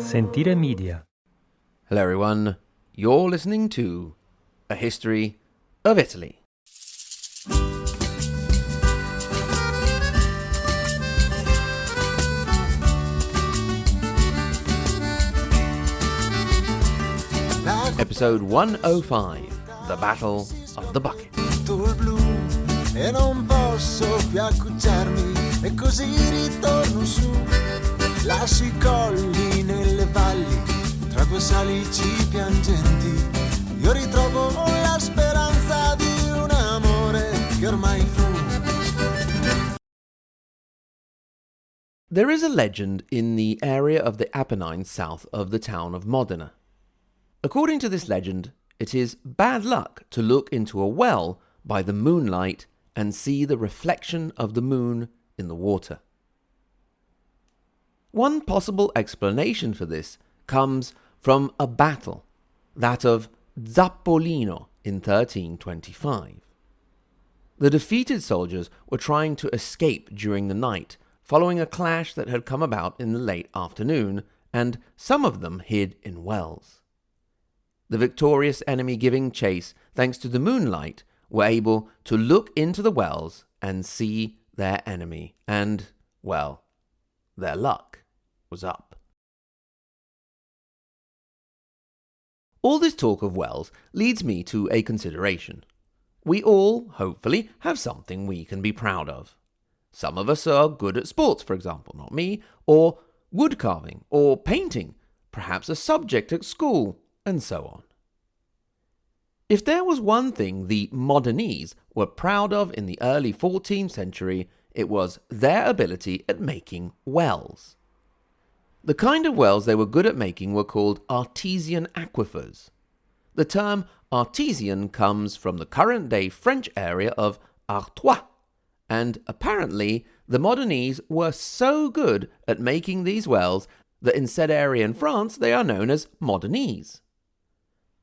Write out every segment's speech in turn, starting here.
Sentire Media. Hello everyone, you're listening to A History of Italy. Episode 105, The Battle of the Bucket. E non posso più accucciarmi e così ritorno su, lascio i colli nelle valli tra due salici piangenti, io ritrovo la speranza di un amore che ormai fu. There is a legend in the area of the Apennines south of the town of Modena. According to this legend, it is bad luck to look into a well by the moonlight and see the reflection of the moon in the water. One possible explanation for this comes from a battle, that of Zappolino in 1325. The defeated soldiers were trying to escape during the night, following a clash that had come about in the late afternoon, and some of them hid in wells. The victorious enemy giving chase thanks to the moonlight were able to look into the wells and see their enemy, and, well, their luck was up. All this talk of wells leads me to a consideration. We all, hopefully, have something we can be proud of. Some of us are good at sports, for example, not me, or wood carving, or painting, perhaps a subject at school, and so on. If there was one thing the Modenese were proud of in the early 14th century, it was their ability at making wells. The kind of wells they were good at making were called artesian aquifers. The term artesian comes from the current-day French area of Artois, and apparently the Modenese were so good at making these wells that in said area in France they are known as Modenese.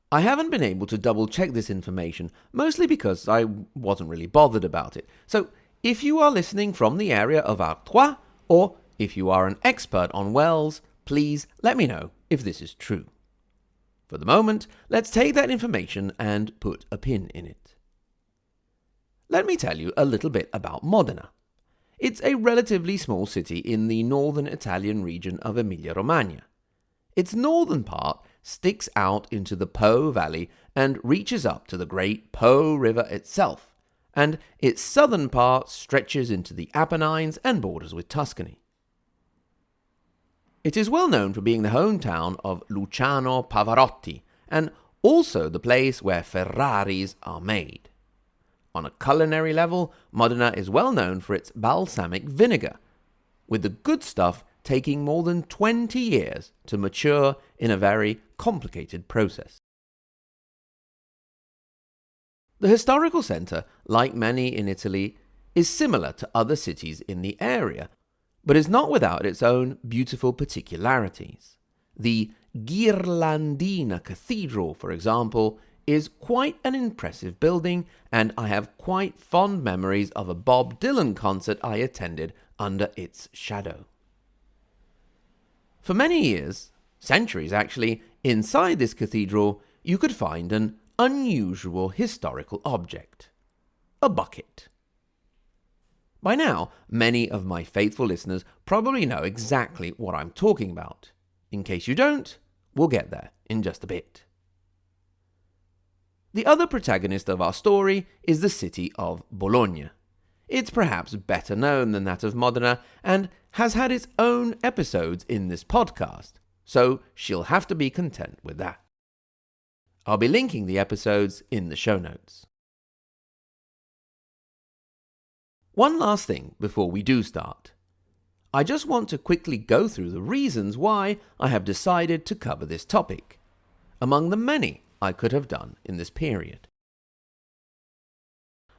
I haven't been able to double-check this information, mostly because I wasn't really bothered about it. So, if you are listening from the area of Artois, or if you are an expert on wells, please let me know if this is true. For the moment, let's take that information and put a pin in it. Let me tell you a little bit about Modena. It's a relatively small city in the northern Italian region of Emilia-Romagna. Its northern part sticks out into the Po Valley and reaches up to the great Po River itself, and its southern part stretches into the Apennines and borders with Tuscany. It is well known for being the hometown of Luciano Pavarotti, and also the place where Ferraris are made. On a culinary level, Modena is well known for its balsamic vinegar, with the good stuff taking more than 20 years to mature in a very complicated process. The historical centre, like many in Italy, is similar to other cities in the area, but is not without its own beautiful particularities. The Ghirlandina Cathedral, for example, is quite an impressive building, and I have quite fond memories of a Bob Dylan concert I attended under its shadow. For many years, centuries actually, inside this cathedral, you could find an unusual historical object: a bucket. By now, many of my faithful listeners probably know exactly what I'm talking about. In case you don't, we'll get there in just a bit. The other protagonist of our story is the city of Bologna. It's perhaps better known than that of Modena and has had its own episodes in this podcast, so she'll have to be content with that. I'll be linking the episodes in the show notes. One last thing before we do start. I just want to quickly go through the reasons why I have decided to cover this topic, among the many I could have done in this period.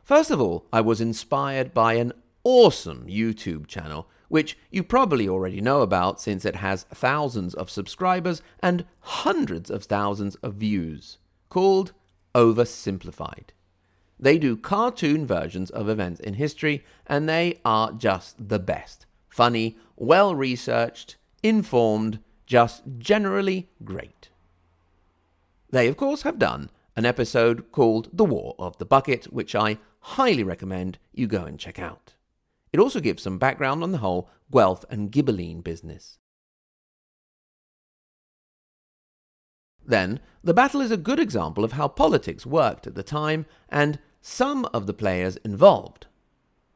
First of all, I was inspired by an awesome YouTube channel, which you probably already know about since it has thousands of subscribers and hundreds of thousands of views, called Oversimplified. They do cartoon versions of events in history, and they are just the best. Funny, well-researched, informed, just generally great. They, of course, have done an episode called The War of the Bucket, which I highly recommend you go and check out. It also gives some background on the whole Guelph and Ghibelline business. Then, the battle is a good example of how politics worked at the time and some of the players involved.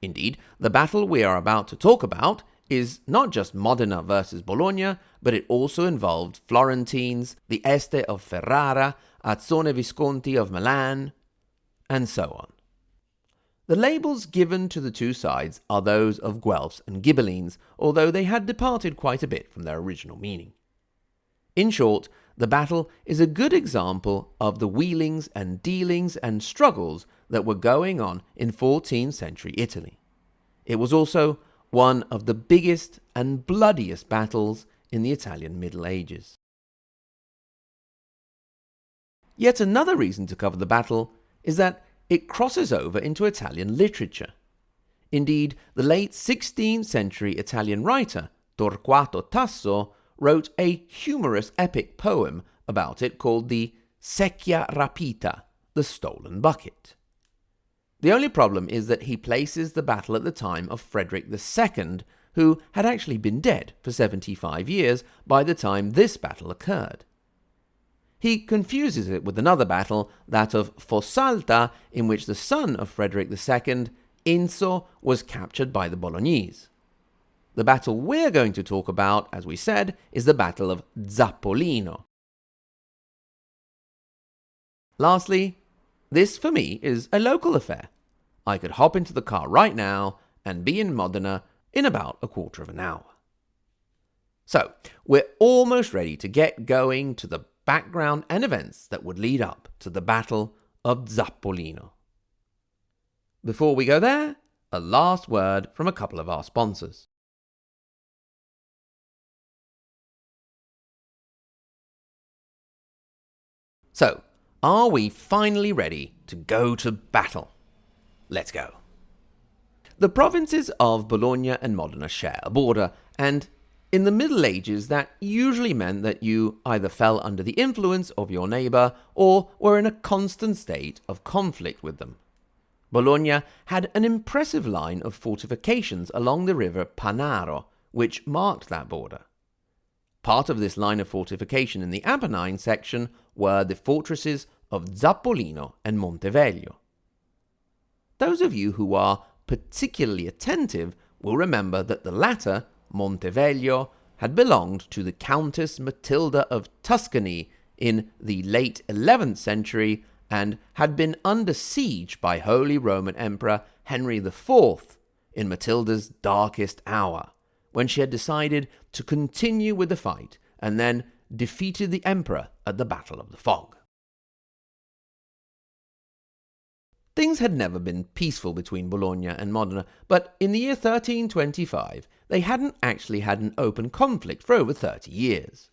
Indeed, the battle we are about to talk about is not just Modena versus Bologna, but it also involved Florentines, the Este of Ferrara, Azzone Visconti of Milan, and so on. The labels given to the two sides are those of Guelphs and Ghibellines, although they had departed quite a bit from their original meaning. In short, the battle is a good example of the wheelings and dealings and struggles that were going on in 14th century Italy. It was also one of the biggest and bloodiest battles in the Italian Middle Ages. Yet another reason to cover the battle is that it crosses over into Italian literature. Indeed, the late 16th century Italian writer Torquato Tasso wrote a humorous epic poem about it called the Secchia Rapita, the Stolen Bucket. The only problem is that he places the battle at the time of Frederick II, who had actually been dead for 75 years by the time this battle occurred. He confuses it with another battle, that of Fossalta, in which the son of Frederick II, Enzo, was captured by the Bolognese. The battle we're going to talk about, as we said, is the Battle of Zappolino. Lastly, this for me is a local affair. I could hop into the car right now and be in Modena in about a quarter of an hour. So, we're almost ready to get going to the background and events that would lead up to the Battle of Zappolino. Before we go there, a last word from a couple of our sponsors. So, are we finally ready to go to battle? Let's go. The provinces of Bologna and Modena share a border, and in the Middle Ages that usually meant that you either fell under the influence of your neighbour or were in a constant state of conflict with them. Bologna had an impressive line of fortifications along the river Panaro, which marked that border. Part of this line of fortification in the Apennine section were the fortresses of Zappolino and Monteveglio. Those of you who are particularly attentive will remember that the latter, Monteveglio, had belonged to the Countess Matilda of Tuscany in the late 11th century and had been under siege by Holy Roman Emperor Henry IV in Matilda's darkest hour, when she had decided to continue with the fight and then defeated the emperor at the Battle of the Fog. Things had never been peaceful between Bologna and Modena, but in the year 1325 they hadn't actually had an open conflict for over 30 years.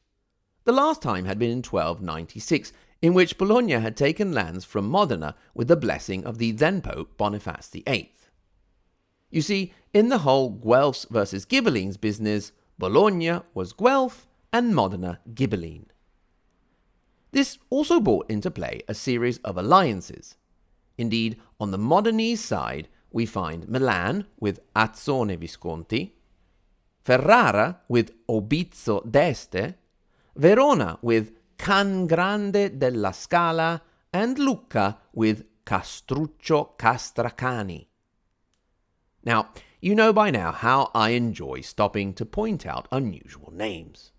The last time had been in 1296, in which Bologna had taken lands from Modena with the blessing of the then Pope Boniface VIII. You see, in the whole Guelphs versus Ghibellines business, Bologna was Guelph and Modena Ghibelline. This also brought into play a series of alliances. Indeed, on the Modenese side, we find Milan with Azzone Visconti, Ferrara with Obizzo d'Este, Verona with Can Grande della Scala, and Lucca with Castruccio Castracani. Now, you know by now how I enjoy stopping to point out unusual names.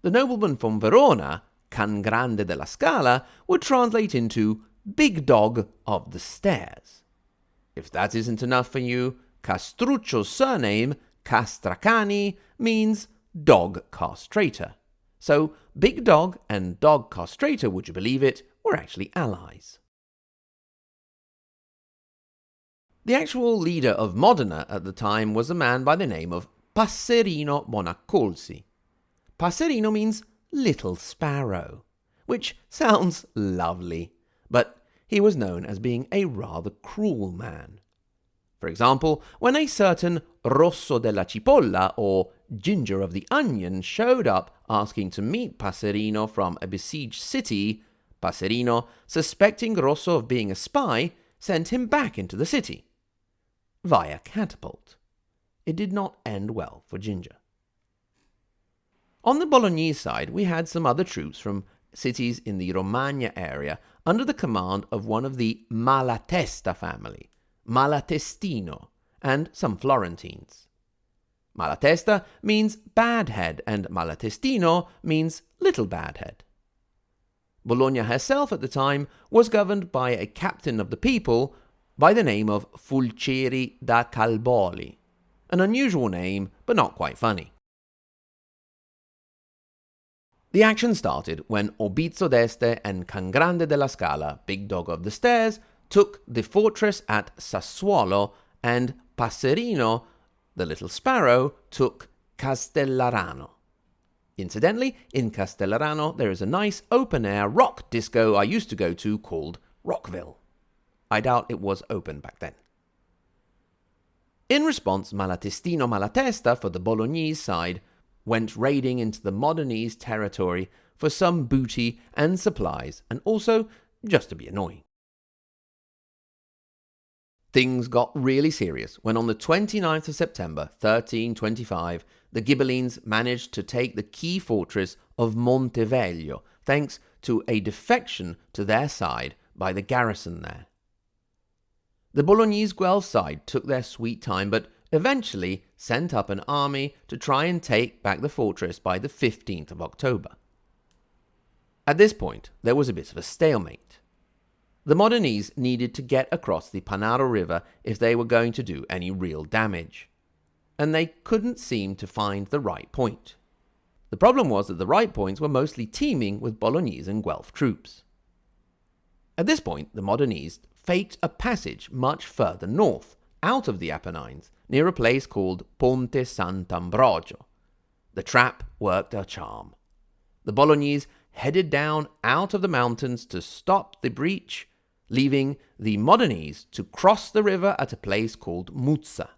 The nobleman from Verona, Can Grande della Scala, would translate into Big Dog of the Stairs. If that isn't enough for you, Castruccio's surname, Castracani, means dog castrator. So Big Dog and Dog Castrator, would you believe it, were actually allies. The actual leader of Modena at the time was a man by the name of Passerino Monaccolsi. Passerino means little sparrow, which sounds lovely, but he was known as being a rather cruel man. For example, when a certain Rosso della Cipolla, or Ginger of the Onion showed up asking to meet Passerino from a besieged city, Passerino, suspecting Rosso of being a spy, sent him back into the city via catapult. It did not end well for Ginger. On the Bolognese side, we had some other troops from cities in the Romagna area under the command of one of the Malatesta family, Malatestino, and some Florentines. Malatesta means bad head, and Malatestino means little bad head. Bologna herself at the time was governed by a captain of the people by the name of Fulcieri da Calboli, an unusual name but not quite funny. The action started when Orbizzo d'Este and Cangrande della Scala, Big Dog of the Stairs, took the fortress at Sassuolo, and Passerino, the Little Sparrow, took Castellarano. Incidentally, in Castellarano there is a nice open-air rock disco I used to go to called Rockville. I doubt it was open back then. In response, Malatestino Malatesta, for the Bolognese side, went raiding into the Modenese territory for some booty and supplies, and also just to be annoying. Things got really serious when on the 29th of September 1325 the Ghibellines managed to take the key fortress of Monteveglio thanks to a defection to their side by the garrison there. The Bolognese Guelph side took their sweet time but eventually sent up an army to try and take back the fortress by the 15th of October. At this point, there was a bit of a stalemate. The Modenese needed to get across the Panaro River if they were going to do any real damage, and they couldn't seem to find the right point. The problem was that the right points were mostly teeming with Bolognese and Guelph troops. At this point, the Modenese faked a passage much further north, out of the Apennines, near a place called Ponte Sant'Ambrogio. The trap worked a charm. The Bolognese headed down out of the mountains to stop the breach, leaving the Modenese to cross the river at a place called Muzza.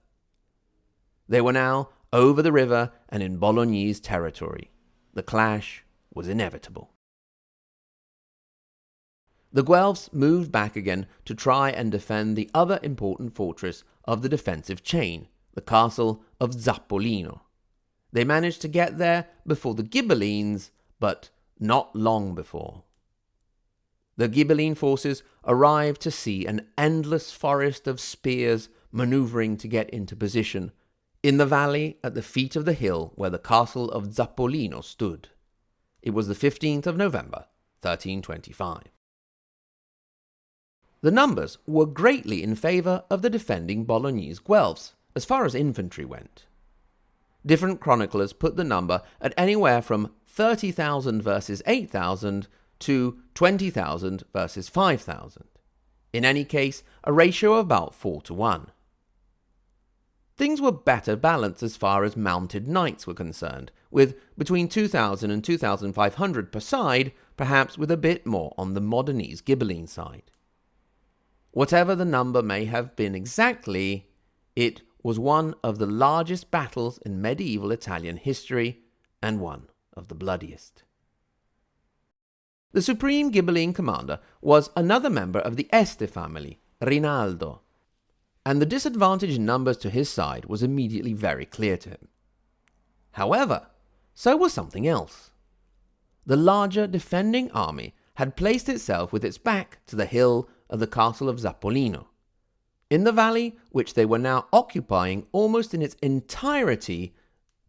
They were now over the river and in Bolognese territory. The clash was inevitable. The Guelphs moved back again to try and defend the other important fortress of the defensive chain, the castle of Zappolino. They managed to get there before the Ghibellines, but not long before. The Ghibelline forces arrived to see an endless forest of spears maneuvering to get into position in the valley at the feet of the hill where the castle of Zappolino stood. It was the 15th of November, 1325. The numbers were greatly in favour of the defending Bolognese Guelphs, as far as infantry went. Different chroniclers put the number at anywhere from 30,000 versus 8,000 to 20,000 versus 5,000. In any case, a ratio of about 4-1. Things were better balanced as far as mounted knights were concerned, with between 2,000 and 2,500 per side, perhaps with a bit more on the Modenese Ghibelline side. Whatever the number may have been exactly, it was one of the largest battles in medieval Italian history and one of the bloodiest. The supreme Ghibelline commander was another member of the Este family, Rinaldo, and the disadvantage in numbers to his side was immediately very clear to him. However, so was something else. The larger defending army had placed itself with its back to the hill of the castle of Zappolino, in the valley which they were now occupying almost in its entirety,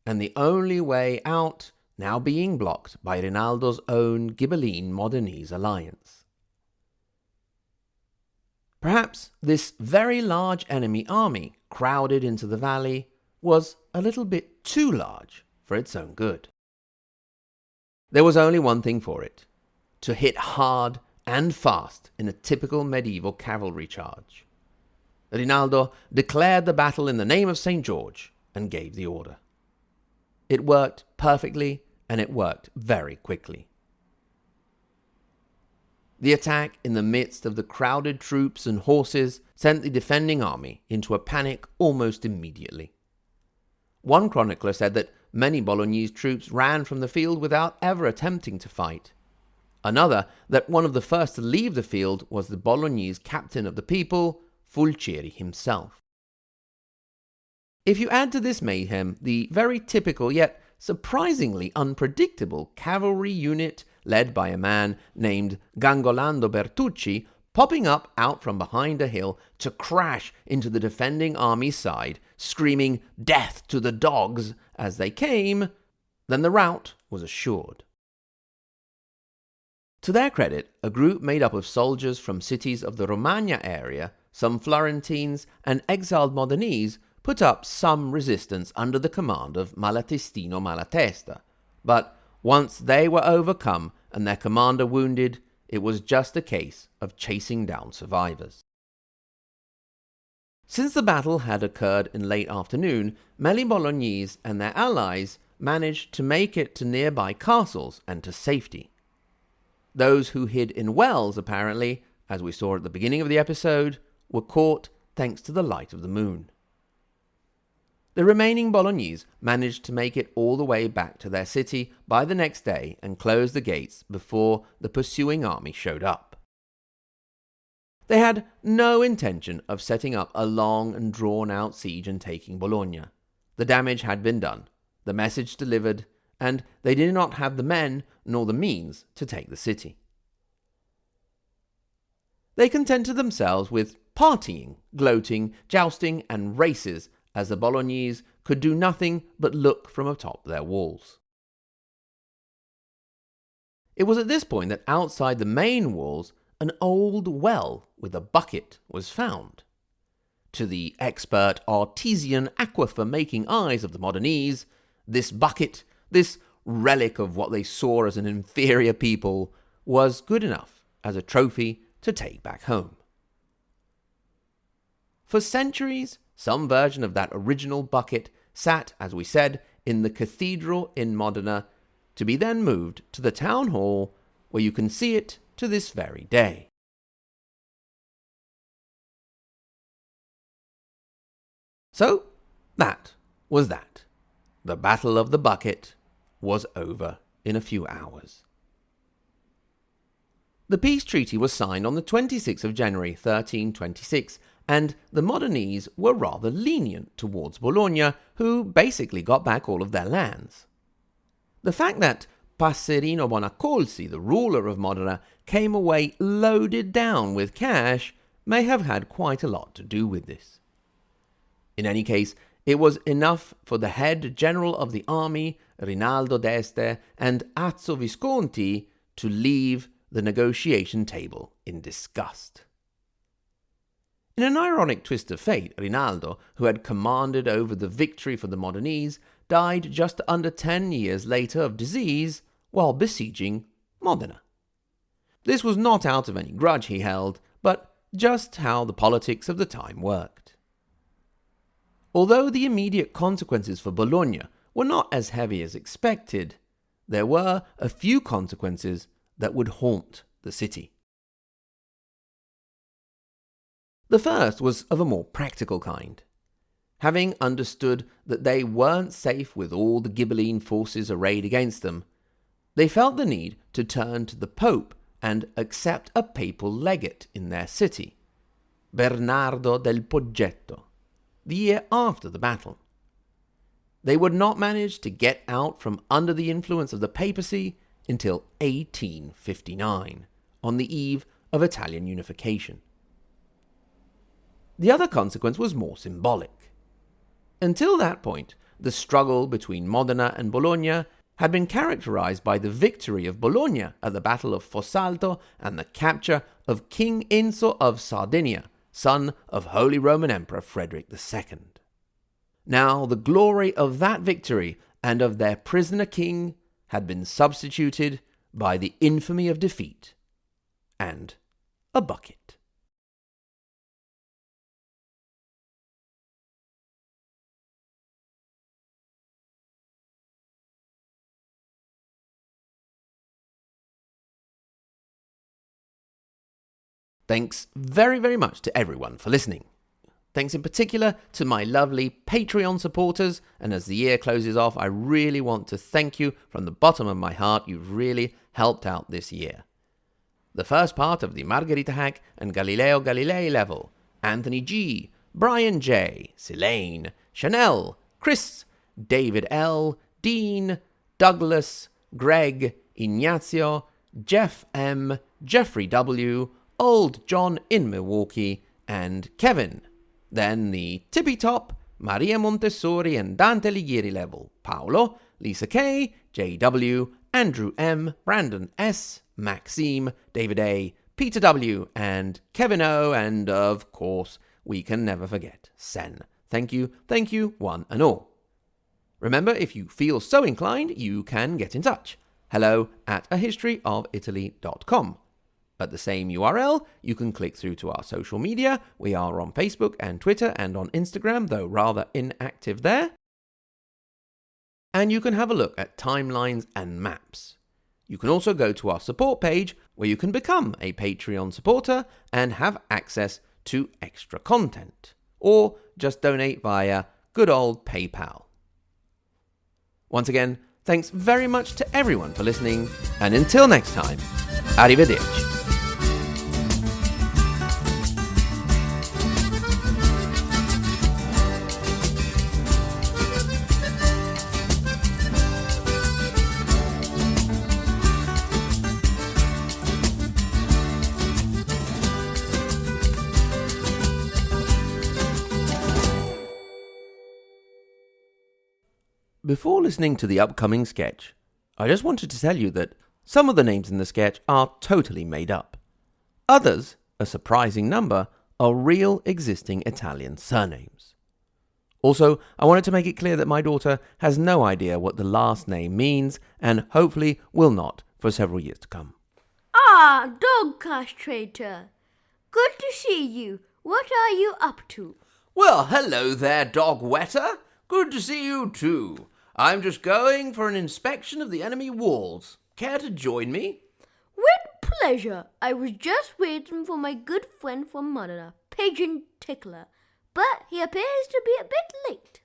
and the only way out now being blocked by Rinaldo's own Ghibelline-Modenese alliance. Perhaps this very large enemy army crowded into the valley was a little bit too large for its own good. There was only one thing for it: to hit hard and fast in a typical medieval cavalry charge. Rinaldo declared the battle in the name of St. George and gave the order. It worked perfectly, and it worked very quickly. The attack in the midst of the crowded troops and horses sent the defending army into a panic almost immediately. One chronicler said that many Bolognese troops ran from the field without ever attempting to fight. Another, that one of the first to leave the field was the Bolognese captain of the people, Fulcieri himself. If you add to this mayhem the very typical yet surprisingly unpredictable cavalry unit led by a man named Gangolando Bertucci popping up out from behind a hill to crash into the defending army's side, screaming "Death to the dogs" as they came, then the rout was assured. To their credit, a group made up of soldiers from cities of the Romagna area, some Florentines and exiled Modenese put up some resistance under the command of Malatestino Malatesta, but once they were overcome and their commander wounded, it was just a case of chasing down survivors. Since the battle had occurred in late afternoon, many Bolognese and their allies managed to make it to nearby castles and to safety. Those who hid in wells, apparently, as we saw at the beginning of the episode, were caught thanks to the light of the moon. The remaining Bolognese managed to make it all the way back to their city by the next day and close the gates before the pursuing army showed up. They had no intention of setting up a long and drawn-out siege and taking Bologna. The damage had been done, the message delivered, and they did not have the men nor the means to take the city. They contented themselves with partying, gloating, jousting, and races, as the Bolognese could do nothing but look from atop their walls. It was at this point that outside the main walls, an old well with a bucket was found. To the expert artesian aquifer-making eyes of the Modenese, this bucket, this relic of what they saw as an inferior people, was good enough as a trophy to take back home. For centuries, some version of that original bucket sat, as we said, in the cathedral in Modena, to be then moved to the town hall, where you can see it to this very day. So, that was that. The Battle of the Bucket was over in a few hours. The peace treaty was signed on the 26th of January 1326, and the Modenese were rather lenient towards Bologna, who basically got back all of their lands. The fact that Passerino Bonaccorsi, the ruler of Modena, came away loaded down with cash may have had quite a lot to do with this. In any case, it was enough for the head general of the army, Rinaldo d'Este, and Azzo Visconti to leave the negotiation table in disgust. In an ironic twist of fate, Rinaldo, who had commanded over the victory for the Modenese, died just under 10 years later of disease while besieging Modena. This was not out of any grudge he held, but just how the politics of the time worked. Although the immediate consequences for Bologna were not as heavy as expected, there were a few consequences that would haunt the city. The first was of a more practical kind. Having understood that they weren't safe with all the Ghibelline forces arrayed against them, they felt the need to turn to the Pope and accept a papal legate in their city, Bernardo del Poggetto, the year after the battle. They would not manage to get out from under the influence of the papacy until 1859, on the eve of Italian unification. The other consequence was more symbolic. Until that point, the struggle between Modena and Bologna had been characterized by the victory of Bologna at the Battle of Fossalto and the capture of King Inso of Sardinia, son of Holy Roman Emperor Frederick II. Now the glory of that victory and of their prisoner king had been substituted by the infamy of defeat and a bucket. Thanks very, very much to everyone for listening. Thanks in particular to my lovely Patreon supporters, and as the year closes off, I really want to thank you from the bottom of my heart. You've really helped out this year. The first part of the Margherita Hack and Galileo Galilei level: Anthony G, Brian J, Silane, Chanel, Chris, David L, Dean, Douglas, Greg, Ignacio, Jeff M, Jeffrey W, Old John in Milwaukee, and Kevin. Then the tippy top, Maria Montessori and Dante Alighieri level: Paolo, Lisa K, JW, Andrew M, Brandon S, Maxime, David A, Peter W, and Kevin O, and of course, we can never forget Sen. Thank you, one and all. Remember, if you feel so inclined, you can get in touch. hello@ahistoryofitaly.com. At the same URL, you can click through to our social media. We are on Facebook and Twitter and on Instagram, though rather inactive there. And you can have a look at timelines and maps. You can also go to our support page, where you can become a Patreon supporter and have access to extra content, or just donate via good old PayPal. Once again, thanks very much to everyone for listening, and until next time, arrivederci. Before listening to the upcoming sketch, I just wanted to tell you that some of the names in the sketch are totally made up. Others, a surprising number, are real existing Italian surnames. Also, I wanted to make it clear that my daughter has no idea what the last name means, and hopefully will not for several years to come. Ah, dog castrator. Good to see you. What are you up to? Well, hello there, dog wetter. Good to see you too. I'm just going for an inspection of the enemy walls. Care to join me? With pleasure. I was just waiting for my good friend from Modena, Pigeon Tickler, but he appears to be a bit late.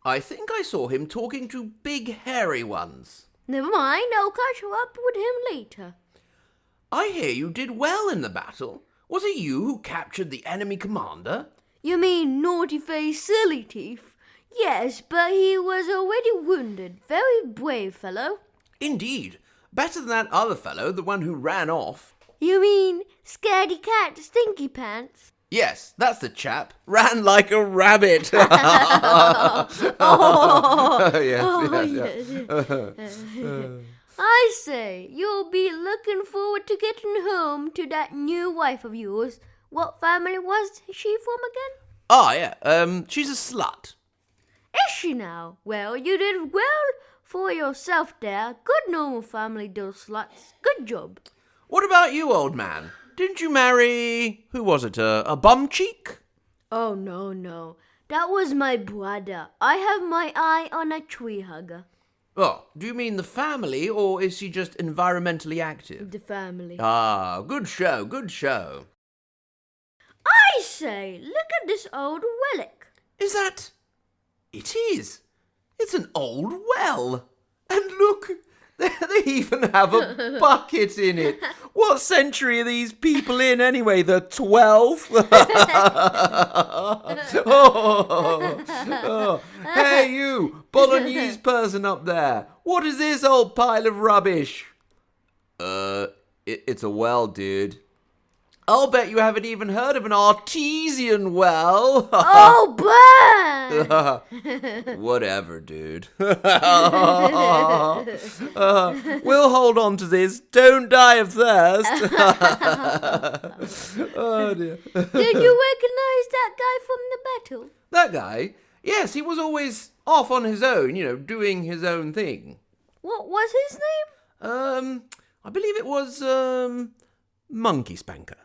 I think I saw him talking to big hairy ones. Never mind, I'll catch up with him later. I hear you did well in the battle. Was it you who captured the enemy commander? You mean naughty-faced silly teeth? Yes, but he was already wounded. Very brave fellow. Indeed. Better than that other fellow, the one who ran off. You mean Scaredy Cat Stinky Pants? Yes, that's the chap. Ran like a rabbit. Yes. I say, you'll be looking forward to getting home to that new wife of yours. What family was she from again? Oh, yeah. She's a slut. Is she now? Well, you did well for yourself there. Good normal family, those sluts. Good job. What about you, old man? Didn't you marry... who was it? A bum cheek? Oh, no. That was my brother. I have my eye on a tree hugger. Oh, do you mean the family, or is she just environmentally active? The family. Ah, good show. I say, look at this old relic. Is that... It is. It's an old well. And look, they even have a bucket in it. What century are these people in anyway? The 12th? Hey you, Bolognese person up there. What is this old pile of rubbish? It's a well, dude. I'll bet you haven't even heard of an artesian well. Oh, burn! Whatever, dude. We'll hold on to this. Don't die of thirst. Oh, dear. Did you recognize that guy from the battle? That guy? Yes, he was always off on his own, doing his own thing. What was his name? I believe it was, Monkey Spanker.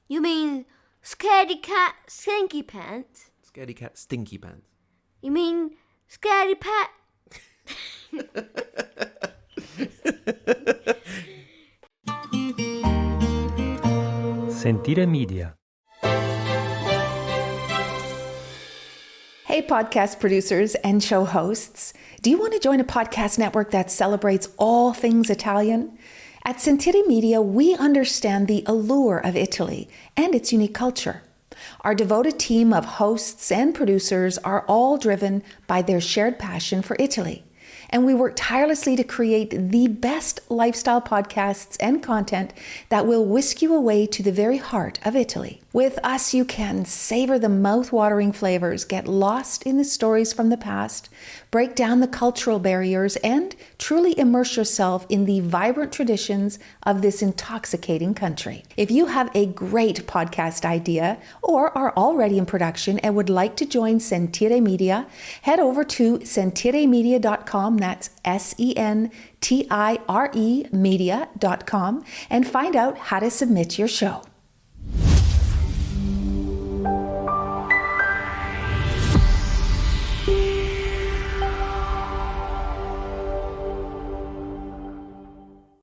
You mean Scaredy Cat Stinky Pants? Scaredy Cat Stinky Pants. You mean Scaredy Pat... Sentire Media. Hey, podcast producers and show hosts. Do you want to join a podcast network that celebrates all things Italian? At Sentire Media, we understand the allure of Italy and its unique culture. Our devoted team of hosts and producers are all driven by their shared passion for Italy. And we work tirelessly to create the best lifestyle podcasts and content that will whisk you away to the very heart of Italy. With us, you can savor the mouth-watering flavors, get lost in the stories from the past, break down the cultural barriers, and truly immerse yourself in the vibrant traditions of this intoxicating country. If you have a great podcast idea or are already in production and would like to join Sentire Media, head over to sentiremedia.com, that's SENTIRE media.com, and find out how to submit your show.